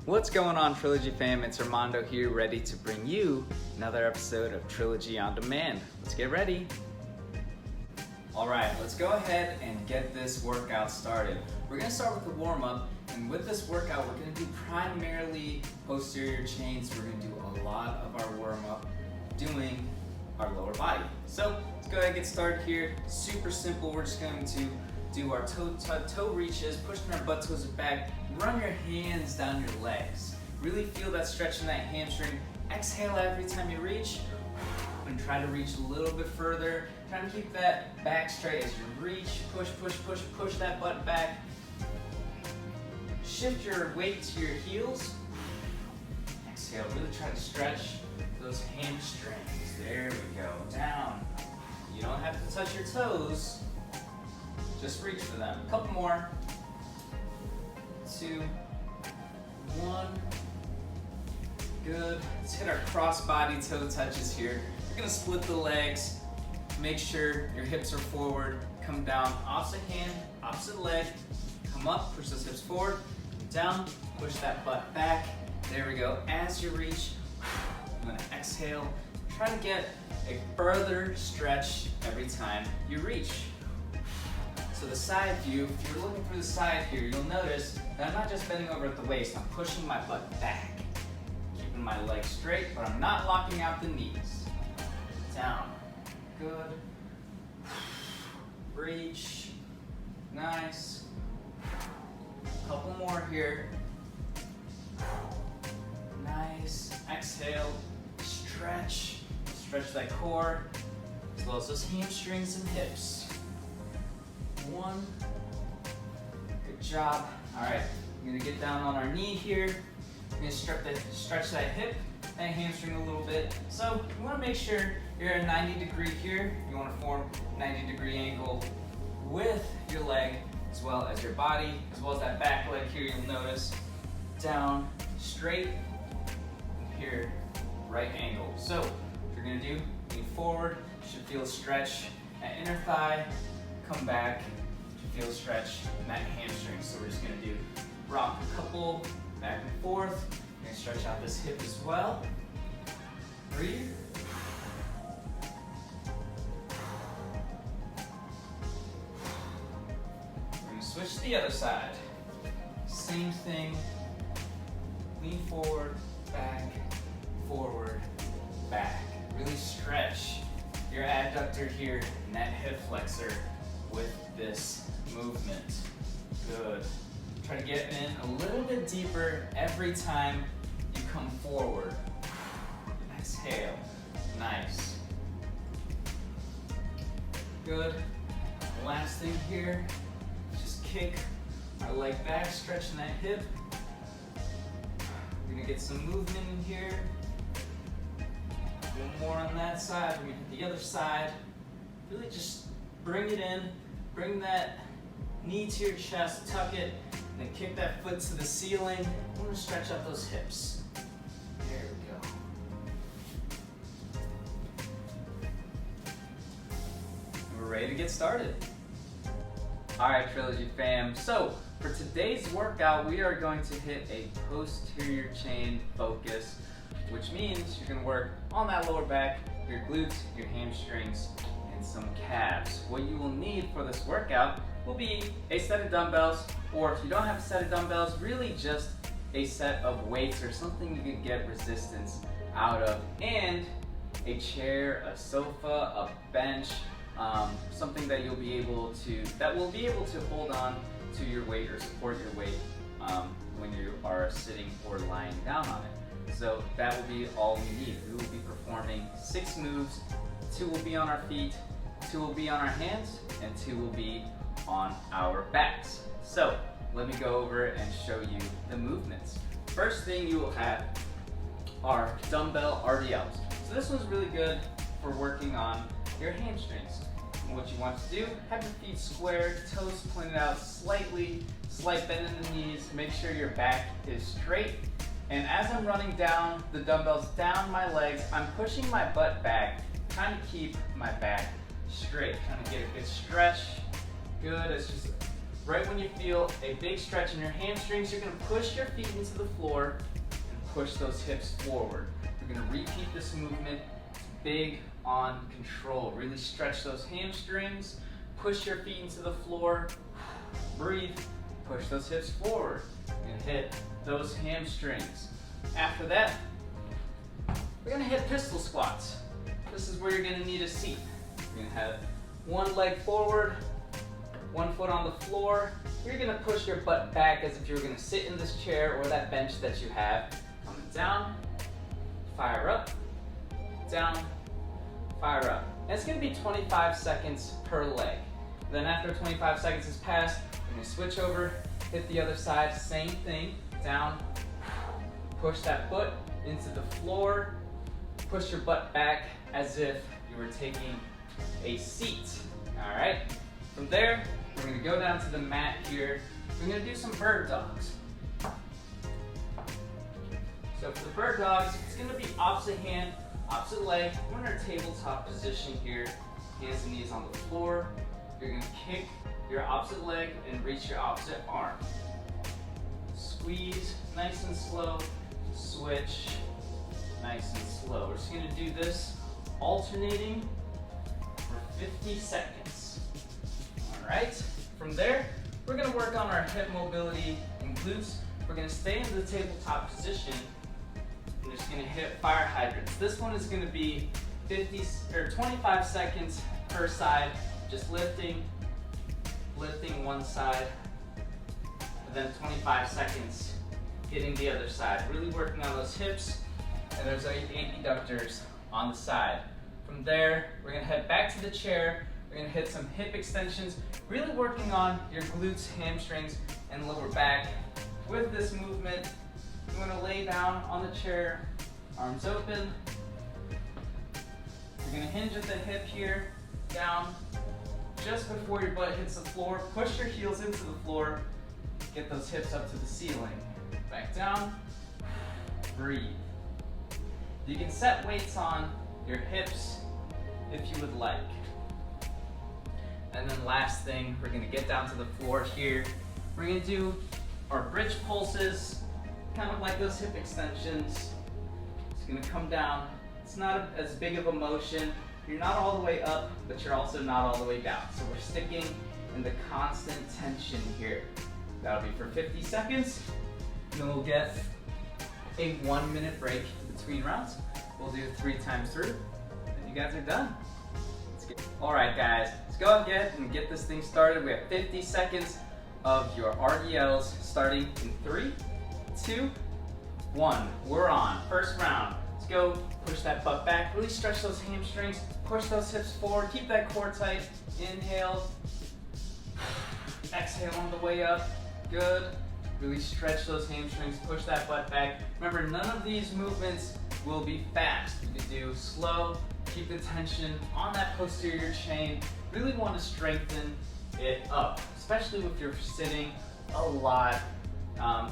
What's going on, Trilogy fam? It's Armando here, ready to bring you another episode of Trilogy on Demand. Let's get ready. All right, let's go ahead and get this workout started. We're gonna start with the warm-up, and with this workout, we're gonna do primarily posterior chains. We're gonna do a lot of our warm-up doing our lower body. So let's go ahead and get started here. Super simple. We're just going to do our toe reaches, pushing our butt toes back. Run your hands down your legs. Really feel that stretch in that hamstring. Exhale every time you reach, and try to reach a little bit further. Try to keep that back straight as you reach. Push, push, push, push that butt back. Shift your weight to your heels. Exhale, really try to stretch those hamstrings. There we go, down. You don't have to touch your toes, just reach for them. A couple more. 2, 1. Good. Let's hit our cross body toe touches here. You're gonna split the legs. Make sure your hips are forward. Come down, opposite hand, opposite leg. Come up, push those hips forward. Down, push that butt back. There we go. As you reach, I'm gonna exhale. Try to get a further stretch every time you reach. So the side view, if you're looking through the side here, you'll notice that I'm not just bending over at the waist, I'm pushing my butt back. Keeping my legs straight, but I'm not locking out the knees. Down, good. Reach, nice. Couple more here. Nice, exhale, stretch. Stretch that core, as well as those hamstrings and hips. 1. Good job. All right, we're gonna get down on our knee here. We're gonna stretch that hip and hamstring a little bit. So you wanna make sure you're at a 90-degree here. You wanna form a 90-degree angle with your leg, as well as your body, as well as that back leg here, you'll notice. Down, straight, here, right angle. So you're gonna do, lean forward, you should feel a stretch at inner thigh, come back, you should feel a stretch in that hamstring. So we're just gonna do rock a couple, back and forth. We're gonna stretch out this hip as well. Breathe. We're gonna switch to the other side. Same thing, lean forward, back, forward, back. Really stretch your adductor here and that hip flexor with this movement. Good. Try to get in a little bit deeper every time you come forward. Exhale. Nice. Good. Last thing here, just kick our leg back, stretching that hip. We're gonna get some movement in here. One more on that side, we're gonna hit the other side. Really just bring it in, bring that knee to your chest, tuck it, and then kick that foot to the ceiling. I'm gonna stretch out those hips. There we go. And we're ready to get started. All right, Trilogy fam. So for today's workout, we are going to hit a posterior chain focus, which means you're gonna work on that lower back, your glutes, your hamstrings, and some calves. What you will need for this workout will be a set of dumbbells, or if you don't have a set of dumbbells, really just a set of weights or something you can get resistance out of, and a chair, a sofa, a bench, something that will be able to hold on to your weight or support your weight when you are sitting or lying down on it. So that will be all we need. We will be performing 6 moves. 2 will be on our feet, 2 will be on our hands, and 2 will be on our backs. So let me go over and show you the movements. First thing you will have are Dumbbell Rdls. So this one's really good for working on your hamstrings. And what you want to do, have your feet squared, toes pointed out slightly, slight bend in the knees, make sure your back is straight. And as I'm running down the dumbbells down my legs, I'm pushing my butt back, trying to keep my back straight, trying to get a good stretch. Good, it's just right when you feel a big stretch in your hamstrings, you're gonna push your feet into the floor and push those hips forward. You're gonna repeat this movement, big on control. Really stretch those hamstrings, push your feet into the floor, breathe, push those hips forward, and hit those hamstrings. After that, we're gonna hit pistol squats. This is where you're gonna need a seat. You're gonna have one leg forward, one foot on the floor. You're gonna push your butt back as if you were gonna sit in this chair or that bench that you have. Coming down, fire up, down, fire up. And it's gonna be 25 seconds per leg. Then after 25 seconds has passed, we're gonna switch over, hit the other side, same thing, down, push that foot into the floor, push your butt back as if you were taking a seat, all right? From there, we're gonna go down to the mat here. We're gonna do some bird dogs. So for the bird dogs, it's gonna be opposite hand, opposite leg. We're in our tabletop position here, hands and knees on the floor. You're gonna kick your opposite leg and reach your opposite arm. Squeeze, nice and slow, switch, nice and slow. We're just gonna do this alternating for 50 seconds. All right, from there, we're gonna work on our hip mobility and glutes. We're gonna stay in the tabletop position. We're just gonna hit fire hydrants. This one is gonna be 25 seconds per side, just lifting one side, and then 25 seconds hitting the other side. Really working on those hips, and there's 8 adductors on the side. From there, we're gonna head back to the chair. We're gonna hit some hip extensions, really working on your glutes, hamstrings, and lower back. With this movement, you're gonna lay down on the chair, arms open. You're gonna hinge at the hip here, down. Just before your butt hits the floor, push your heels into the floor, get those hips up to the ceiling. Back down, breathe. You can set weights on your hips if you would like. And then last thing, we're gonna get down to the floor here. We're gonna do our bridge pulses, kind of like those hip extensions. It's gonna come down. It's not as big of a motion. You're not all the way up, but you're also not all the way down. So we're sticking in the constant tension here. That'll be for 50 seconds. And then we'll get a 1-minute break between rounds. We'll do it 3 times through, and you guys are done. All right, guys, let's go ahead and get this thing started. We have 50 seconds of your RDLs starting in 3, 2, 1. We're on. First round. Let's go. Push that butt back. Really stretch those hamstrings. Push those hips forward. Keep that core tight. Inhale. Exhale on the way up. Good. Really stretch those hamstrings. Push that butt back. Remember, none of these movements will be fast. You can do slow. Keep the tension on that posterior chain. Really want to strengthen it up, especially if you're sitting a lot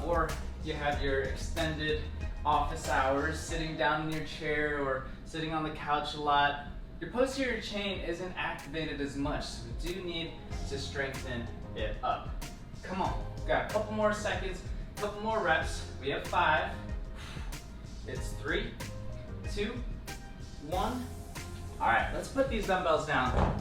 or you have your extended office hours, sitting down in your chair or sitting on the couch a lot. Your posterior chain isn't activated as much, so we do need to strengthen it up. Come on, we've got a couple more seconds, a couple more reps. We have 5. It's 3, 2, 1. All right, let's put these dumbbells down.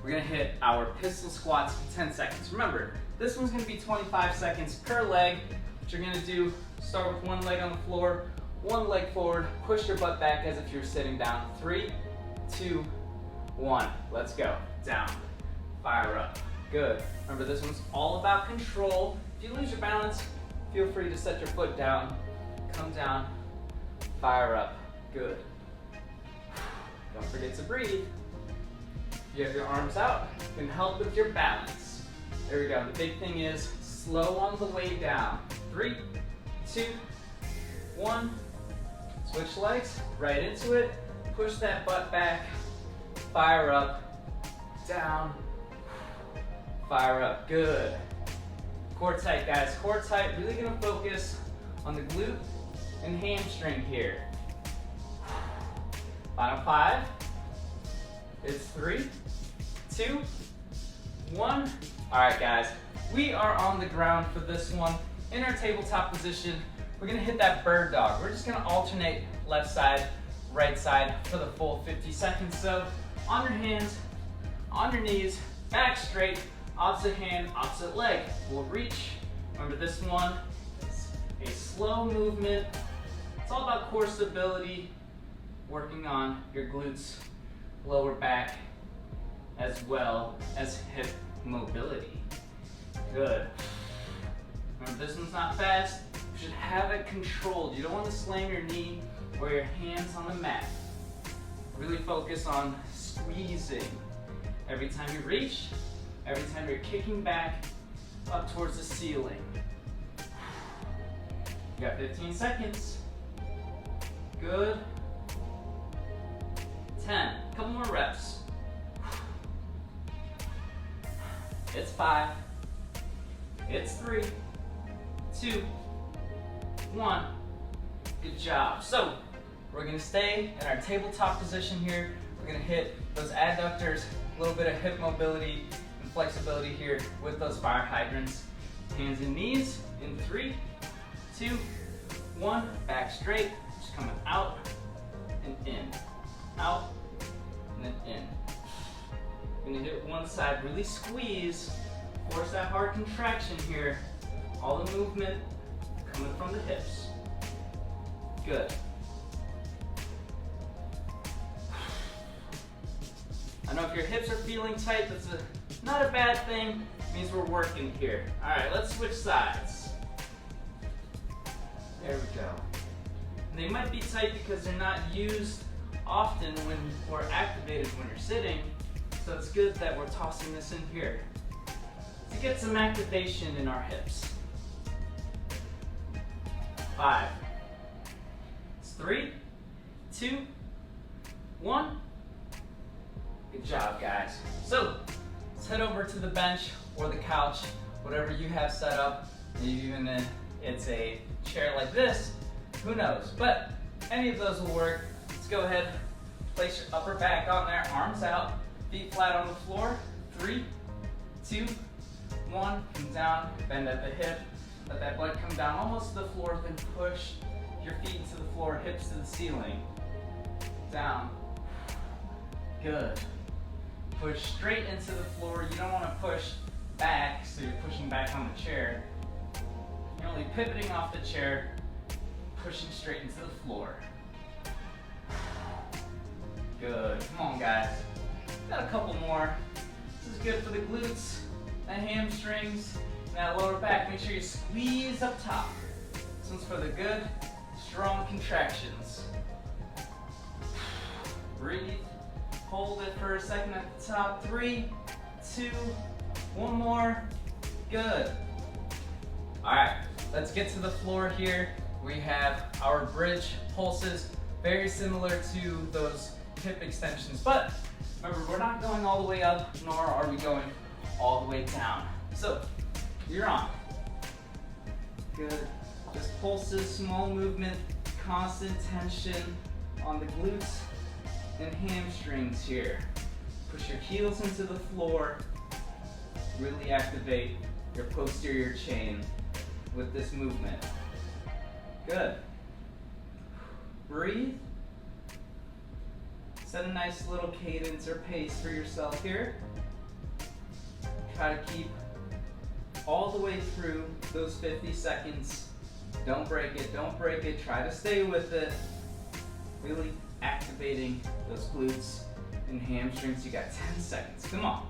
We're gonna hit our pistol squats for 10 seconds. Remember, this one's gonna be 25 seconds per leg. What you're gonna do, start with one leg on the floor, one leg forward, push your butt back as if you're sitting down. 3, 2, 1. Let's go. Down, fire up. Good. Remember, this one's all about control. If you lose your balance, feel free to set your foot down, come down, fire up. Good. Don't forget to breathe. If you have your arms out, it can help with your balance. There we go. The big thing is slow on the way down. 3, 2, 1. Switch legs, right into it. Push that butt back. Fire up. Down. Fire up. Good. Core tight, guys. Core tight. Really gonna focus on the glute and hamstring here. Final 5. It's 3, 2, 1. All right, guys. we are on the ground for this one. In our tabletop position, we're gonna hit that bird dog. We're just gonna alternate left side, right side for the full 50 seconds. So on your hands, on your knees, back straight, opposite hand, opposite leg. We'll reach. Remember, this one is a slow movement. It's all about core stability, working on your glutes, lower back, as well as hip mobility. Good. Remember, this one's not fast. You should have it controlled. You don't want to slam your knee or your hands on the mat. Really focus on squeezing. Every time you reach, every time you're kicking back up towards the ceiling. You got 15 seconds. Good. 10. Couple more reps. It's 5. It's 3, 2, 1. Good job. So we're gonna stay in our tabletop position here. We're gonna hit those adductors, a little bit of hip mobility and flexibility here with those fire hydrants. Hands and knees in 3, 2, 1. Back straight, just coming out and in, out and then in. Gonna hit one side, really squeeze, force that hard contraction here. All the movement coming from the hips. Good. I know if your hips are feeling tight, that's not a bad thing. It means we're working here. All right, let's switch sides. There we go. And they might be tight because they're not used often when or activated when you're sitting. So it's good that we're tossing this in here to get some activation in our hips. 5. It's 3, 2, 1. Good job, guys. So let's head over to the bench or the couch, whatever you have set up. Maybe even it's a chair like this, who knows? But any of those will work. Let's go ahead, place your upper back on there, arms out, feet flat on the floor. 3, 2, 1, come down, bend at the hip, let that butt come down almost to the floor, then push your feet to the floor, hips to the ceiling. Down. Good. Push straight into the floor. You don't want to push back, so you're pushing back on the chair. You're only pivoting off the chair, pushing straight into the floor. Good. Come on, guys. Got a couple more. This is good for the glutes, the hamstrings, and that lower back. Make sure you squeeze up top. This one's for the good, strong contractions. Breathe. Hold it for a second at the top. 3, 2, 1 more. Good. All right, let's get to the floor here. We have our bridge pulses, very similar to those hip extensions, but remember, we're not going all the way up, nor are we going all the way down. So, you're on. Good. Just pulses, small movement, constant tension on the glutes and hamstrings here. Push your heels into the floor. Really activate your posterior chain with this movement. Good. Breathe. Set a nice little cadence or pace for yourself here. Try to keep all the way through those 50 seconds. Don't break it, don't break it. Try to stay with it. Really activating those glutes and hamstrings. You got 10 seconds. Come on.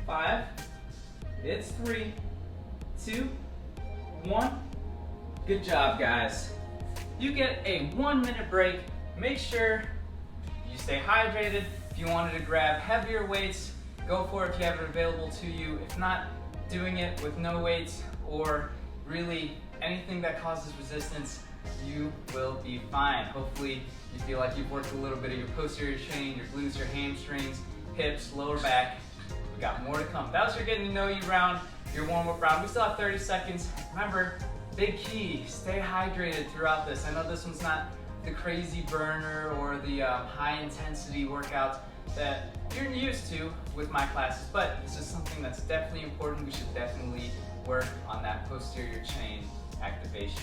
5. It's 3, 2, 1. Good job, guys. You get a 1-minute break. Make sure you stay hydrated. If you wanted to grab heavier weights, go for it if you have it available to you. If not, doing it with no weights or really anything that causes resistance, you will be fine. Hopefully you feel like you've worked a little bit of your posterior chain, your glutes, your hamstrings, hips, lower back. We got more to come. That was your getting to know you round, your warm-up round. We still have 30 seconds. Remember, big key, stay hydrated throughout this. I know this one's not the crazy burner or the high intensity workout that you're used to with my classes, but this is something that's definitely important. We should definitely work on that posterior chain activation.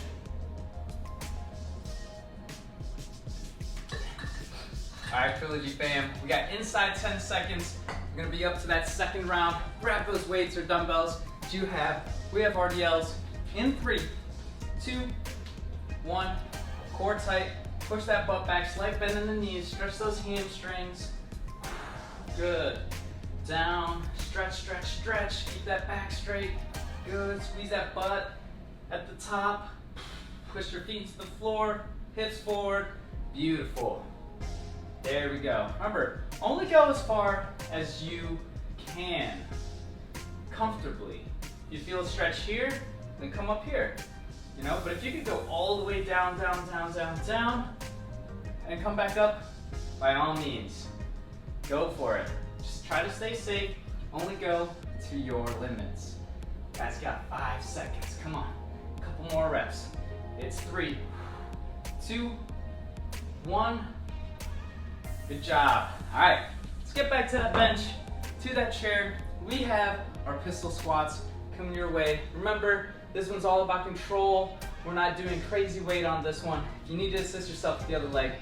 All right, Trilogy fam, we got inside 10 seconds. We're gonna be up to that second round. Grab those weights or dumbbells that you have. We have RDLs in 3, 2, 1. Core tight, push that butt back, slight bend in the knees, stretch those hamstrings. Good. Down, stretch, stretch, stretch. Keep that back straight. Good, squeeze that butt at the top. Push your feet to the floor, hips forward. Beautiful. There we go. Remember, only go as far as you can, comfortably. If you feel a stretch here, then come up here. You know, but if you could go all the way down, down, down, down, down, and come back up, by all means, go for it. Just try to stay safe, only go to your limits. Guys, got 5 seconds, come on. A couple more reps. It's 3, 2, 1. Good job. All right, let's get back to that bench, to that chair. We have our pistol squats coming your way. Remember, this one's all about control. We're not doing crazy weight on this one. If you need to assist yourself with the other leg,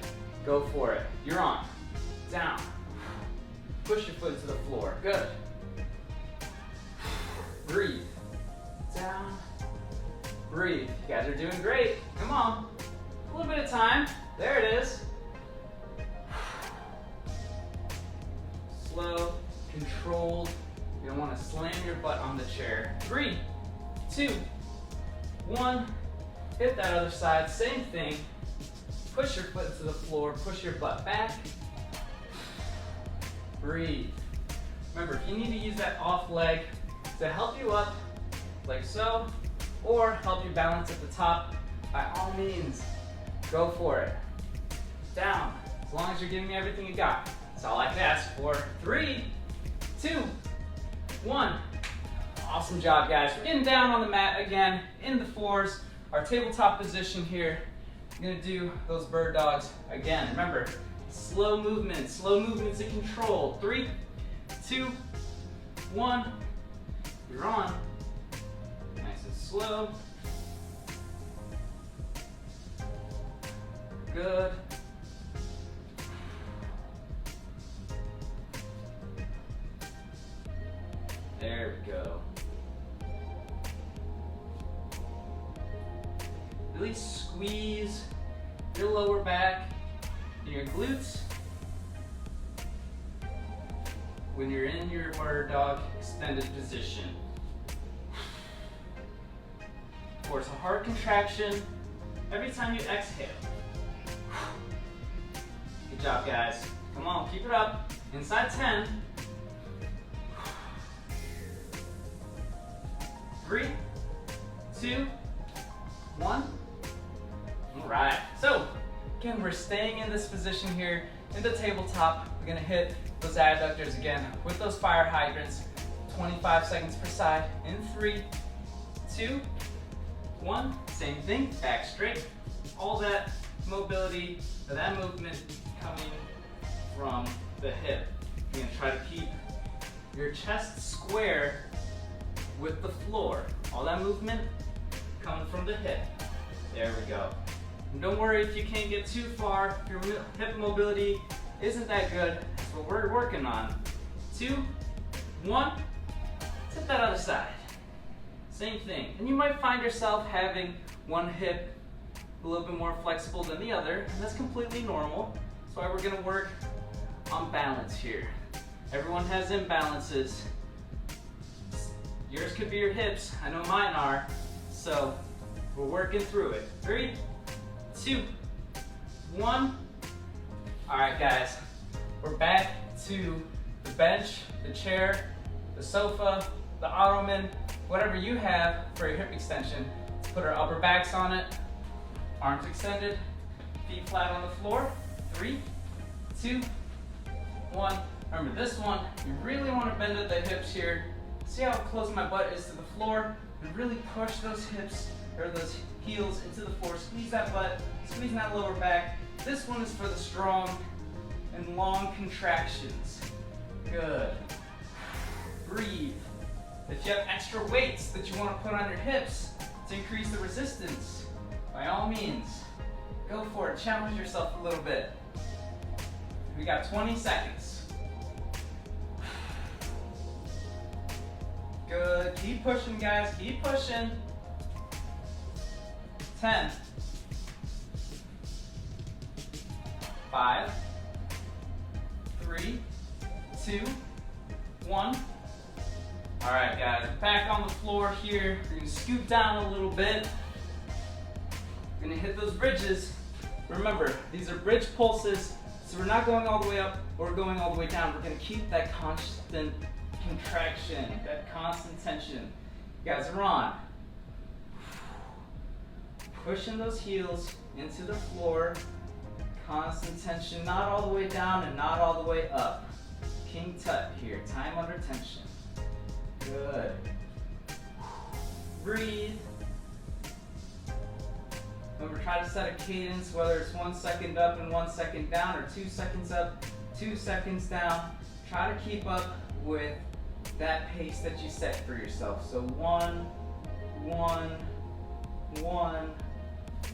go for it. You're on. Down. Push your foot to the floor. Good. Breathe. Down. Breathe. You guys are doing great. Come on. A little bit of time. There it is. Slow, controlled. You don't want to slam your butt on the chair. 3, 2, 1. Hit that other side. Same thing. Push your foot to the floor. Push your butt back. Breathe. Remember, if you need to use that off leg to help you up, like so, or help you balance at the top, by all means, go for it. Down. As long as you're giving me everything you got. That's all I can ask for. 3, 2, 1. Awesome job, guys. We're getting down on the mat again, in the floors. Our tabletop position here. I'm gonna do those bird dogs again. Remember, slow movements and control. 3, 2, 1. You're on. Nice and slow. Good. There we go. Really squeeze your lower back and your glutes when you're in your bird dog extended position. Force a hard contraction every time you exhale. Good job, guys. Come on, keep it up. Inside 10. 3, 2, 1. All right. So, again, we're staying in this position here in the tabletop. We're gonna hit those adductors again with those fire hydrants. 25 seconds per side. In 3, 2, 1. Same thing. Back straight. All that mobility, or that movement coming from the hip. You're gonna try to keep your chest square with the floor. All that movement coming from the hip. There we go. And don't worry if you can't get too far, if your hip mobility isn't that good. That's what we're working on. 2, 1, hit that other side. Same thing. And you might find yourself having one hip a little bit more flexible than the other, and that's completely normal. That's why we're gonna work on balance here. Everyone has imbalances. Yours could be your hips, I know mine are, so we're working through it. 3, 2, 1. All right, guys, we're back to the bench, the chair, the sofa, the ottoman, whatever you have for your hip extension. Let's put our upper backs on it, arms extended, feet flat on the floor. 3, 2, 1. Remember this one, you really want to bend at the hips here. See how close my butt is to the floor? And really push those hips, or those heels into the floor. Squeeze that butt, squeeze that lower back. This one is for the strong and long contractions. Good. If you have extra weights that you want to put on your hips to increase the resistance, by all means, go for it. Challenge yourself a little bit. We got 20 seconds. Good. Keep pushing, guys. Keep pushing. 10. 5, 3, 2, 1. All right, guys, back on the floor here. We're gonna scoot down a little bit. We're gonna hit those bridges. Remember, these are bridge pulses, so we're not going all the way up or going all the way down. We're gonna keep that constant contraction, that constant tension. You guys are on. Pushing those heels into the floor. Constant tension, not all the way down and not all the way up. King Tut here, time under tension. Good. Breathe. Remember, try to set a cadence, whether it's 1 second up and 1 second down, or 2 seconds up, 2 seconds down. Try to keep up with that pace that you set for yourself. So 1, 1, 1,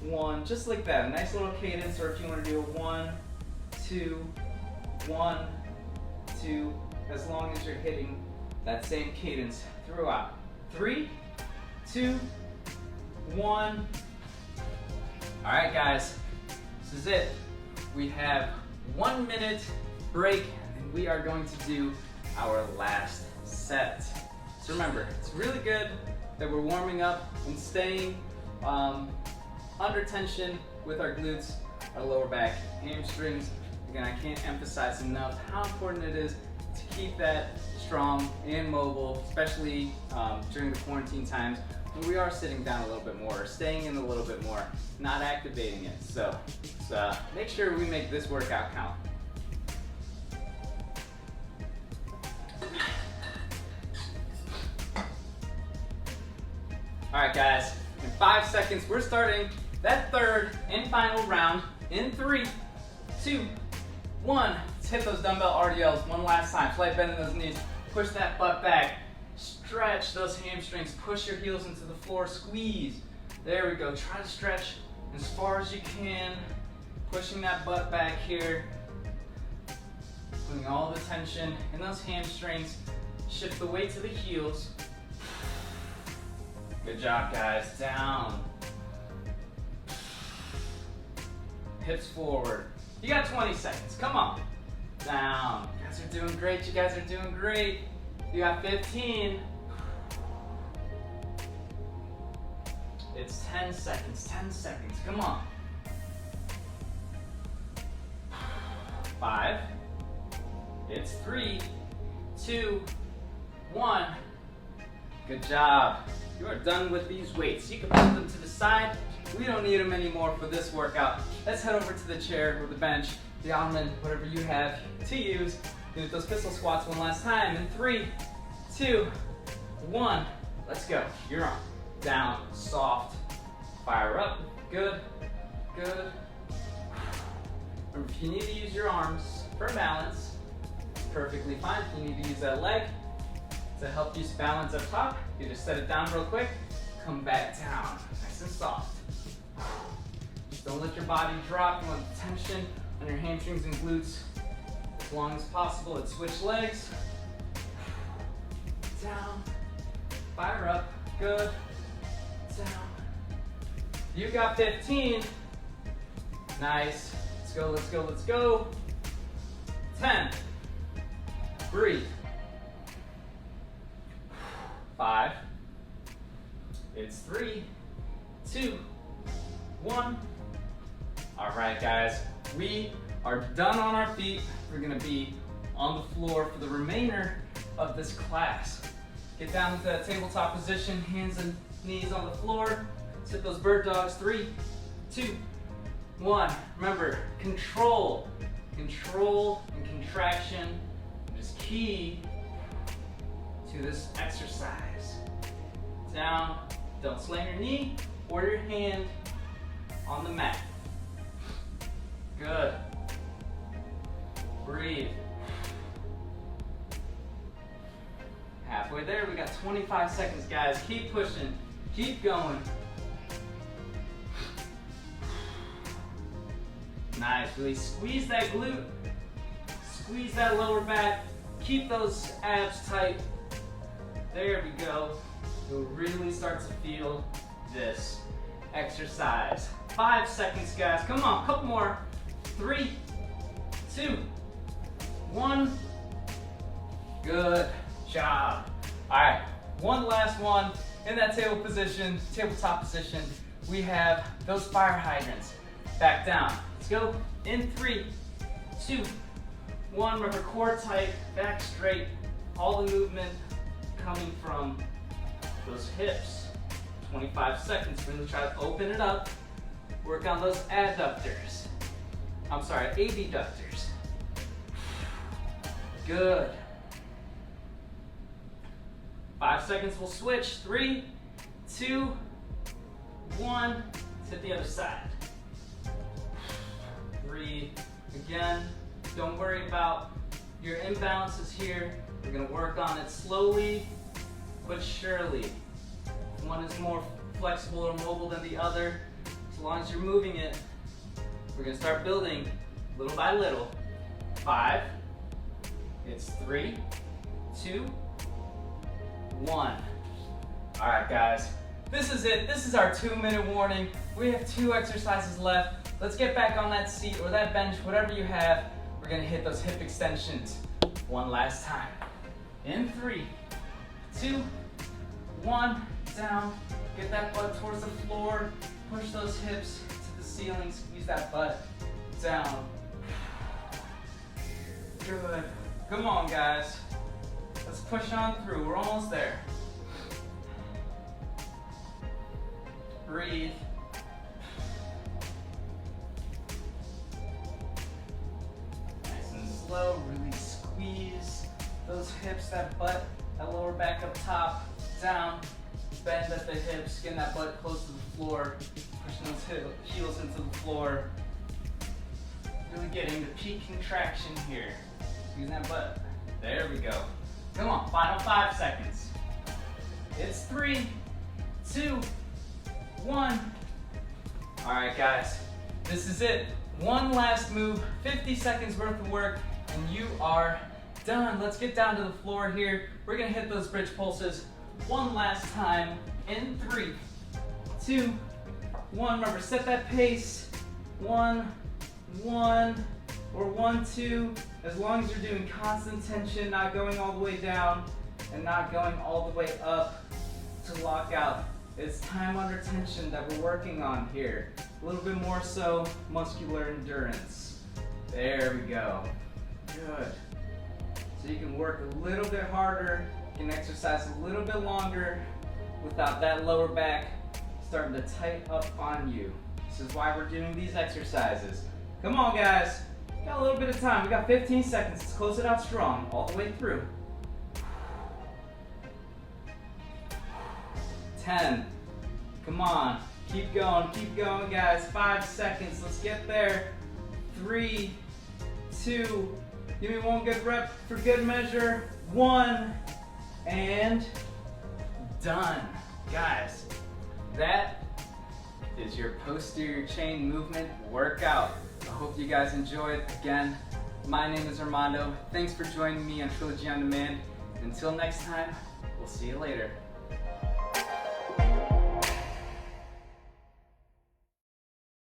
1, just like that. A nice little cadence, or if you want to do a 1, 2, 1, 2, as long as you're hitting that same cadence throughout. 3, 2, 1. All right, guys, this is it. We have 1 minute break, and we are going to do our last set. So remember, it's really good that we're warming up and staying under tension with our glutes, our lower back, hamstrings. Again, I can't emphasize enough how important it is to keep that strong and mobile, especially during the quarantine times when we are sitting down a little bit more, or staying in a little bit more, not activating it. So make sure we make this workout count. All right, guys, in 5 seconds, we're starting that third and final round in 3, 2, 1. Let's hit those dumbbell RDLs one last time. Slight bend in those knees. Push that butt back. Stretch those hamstrings. Push your heels into the floor. Squeeze. There we go. Try to stretch as far as you can. Pushing that butt back here. Putting all the tension in those hamstrings. Shift the weight to the heels. Good job, guys. Down. Hips forward. You got 20 seconds. Come on. Down. You guys are doing great. You guys are doing great. You got 15. It's 10 seconds. 10 seconds. Come on. 5. It's 3, 2, 1. Good job. You are done with these weights. You can put them to the side. We don't need them anymore for this workout. Let's head over to the chair or the bench, the ottoman, whatever you have to use. Do those pistol squats one last time in 3, 2, 1. Let's go. You're on. Down, soft. Fire up. Good, good. Remember, if you need to use your arms for balance, it's perfectly fine. If you need to use that leg to help you balance up top, you just set it down real quick, come back down, nice and soft. Just don't let your body drop. You want tension on your hamstrings and glutes as long as possible. Let's switch legs. Down, fire up, good, down. You got 15. Nice, let's go, let's go, let's go. 10, breathe. 5, it's 3, 2, 1. All right, guys, we are done on our feet. We're gonna be on the floor for the remainder of this class. Get down into that tabletop position, hands and knees on the floor. Sit those bird dogs. 3, 2, 1. Remember, control and contraction is key to this exercise. Down, don't slam your knee or your hand on the mat. Good. Breathe. Half halfway there. We got 25 seconds, guys. Keep pushing, keep going. Nice, really squeeze that glute, squeeze that lower back, keep those abs tight. There we go. You'll really start to feel this exercise. 5 seconds, guys. Come on, couple more. 3, 2, 1. Good job. All right, one last one. In that tabletop position, we have those fire hydrants. Back down. Let's go. In 3, 2, 1. Remember, core tight, back straight. All the movement coming from those hips. 25 seconds. Really try to open it up. Work on those adductors. I'm sorry, abductors. Good. 5 seconds, we'll switch. 3, 2, 1. To the other side. Breathe. Again, don't worry about your imbalances here. We're gonna work on it slowly but surely. One is more flexible or mobile than the other. As long as you're moving it, we're gonna start building little by little. 5, it's 3, 2, 1. All right, guys, this is it. This is our 2-minute warning. We have 2 exercises left. Let's get back on that seat or that bench, whatever you have. We're gonna hit those hip extensions one last time. In 3, 2, 1, down. Get that butt towards the floor. Push those hips to the ceiling. Squeeze that butt down. Good. Come on, guys. Let's push on through. We're almost there. Breathe. Nice and slow. Really squeeze those hips, that butt, that lower back up top, down. Bend at the hips, getting that butt close to the floor, pushing those heels into the floor. Really getting the peak contraction here. Squeezing that butt. There we go. Come on, final 5 seconds. It's 3, 2, 1. All right, guys, this is it. One last move, 50 seconds worth of work, and you are done. Let's get down to the floor here. We're gonna hit those bridge pulses one last time. In 3, 2, 1. Remember, set that pace. 1, 1, or 1, 2. As long as you're doing constant tension, not going all the way down and not going all the way up to lock out. It's time under tension that we're working on here. A little bit more so muscular endurance. There we go. Good. So you can work a little bit harder, you can exercise a little bit longer without that lower back starting to tighten up on you. This is why we're doing these exercises. Come on, guys. Got a little bit of time. We got 15 seconds. Let's close it out strong all the way through. 10. Come on. Keep going, guys. 5 seconds. Let's get there. 3, 2. Give me one good rep for good measure. 1. And done. Guys, that is your posterior chain movement workout. I hope you guys enjoyed. Again, my name is Armando. Thanks for joining me on Trilogy on Demand. Until next time, we'll see you later.